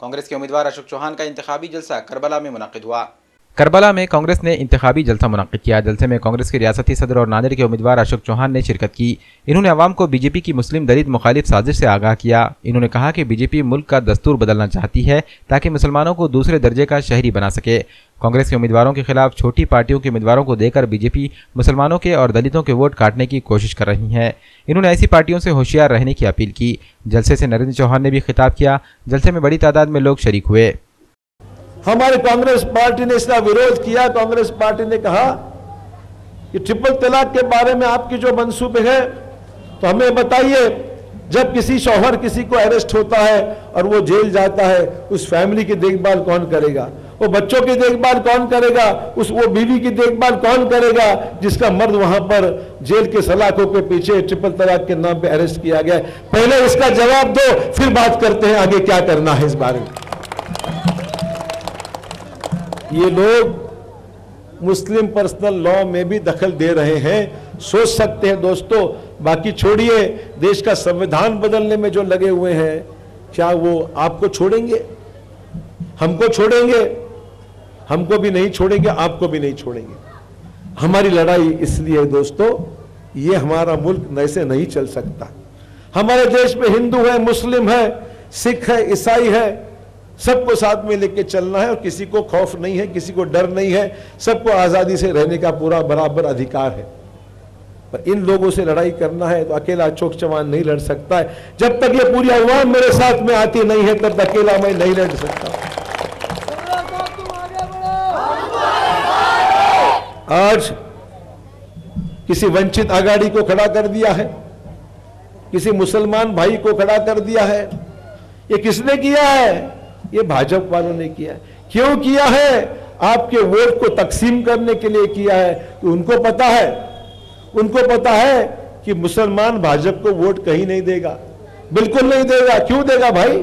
कांग्रेस के उम्मीदवार अशोक चौहान का इंतखाबी जलसा करबला में मुनक़िद हुआ। करबला में कांग्रेस ने इंतखाबी जलसा मुनक़िद किया। जलसे में कांग्रेस के रियासती सदर और नांदेड़ के उम्मीदवार अशोक चौहान ने शिरकत की। इन्होंने अवाम को बीजेपी की मुस्लिम दलित मुखालिफ साजिश से आगाह किया। इन्होंने कहा कि बीजेपी मुल्क का दस्तूर बदलना चाहती है ताकि मुसलमानों को दूसरे दर्जे का शहरी बना सके। कांग्रेस के उम्मीदवारों के खिलाफ छोटी पार्टियों के उम्मीदवारों को देकर बीजेपी मुसलमानों के और दलितों के वोट काटने की कोशिश कर रही है। इन्होंने ऐसी पार्टियों से होशियार रहने की अपील की। जलसे से नरेंद्र चौहान ने भी खिताब किया। जलसे में बड़ी तादाद में लोग शरीक हुए। हमारी कांग्रेस पार्टी ने इसका विरोध किया। कांग्रेस पार्टी ने कहा कि ट्रिपल तलाक के बारे में आपकी जो मंसूबे हैं तो हमें बताइए। जब किसी शौहर किसी को अरेस्ट होता है और वो जेल जाता है, उस फैमिली की देखभाल कौन करेगा? वो बच्चों की देखभाल कौन करेगा? वो बीवी की देखभाल कौन करेगा जिसका मर्द वहां पर जेल के सलाखों के पीछे ट्रिपल तलाक के नाम पे अरेस्ट किया गया? पहले इसका जवाब दो, फिर बात करते हैं आगे क्या करना है इस बारे में। ये लोग मुस्लिम पर्सनल लॉ में भी दखल दे रहे हैं। सोच सकते हैं दोस्तों, बाकी छोड़िए, देश का संविधान बदलने में जो लगे हुए हैं, क्या वो आपको छोड़ेंगे? हमको छोड़ेंगे? हमको भी नहीं छोड़ेंगे, आपको भी नहीं छोड़ेंगे। हमारी लड़ाई इसलिए है दोस्तों, ये हमारा मुल्क ऐसे नहीं चल सकता। हमारे देश में हिंदू है, मुस्लिम है, सिख है, ईसाई है, सबको साथ में लेके चलना है और किसी को खौफ नहीं है, किसी को डर नहीं है। सबको आजादी से रहने का पूरा बराबर अधिकार है। पर इन लोगों से लड़ाई करना है तो अकेला अशोक चौहान नहीं लड़ सकता है। जब तक ये पूरी अवाम मेरे साथ में आती नहीं है तब तक अकेला मैं नहीं लड़ सकता। आज किसी वंचित आघाड़ी को खड़ा कर दिया है, किसी मुसलमान भाई को खड़ा कर दिया है। ये किसने किया है? ये भाजपा वालों ने किया है। क्यों किया है? आपके वोट को तकसीम करने के लिए किया है। कि उनको पता है कि मुसलमान भाजपा को वोट कहीं नहीं देगा, बिल्कुल नहीं देगा। क्यों देगा भाई?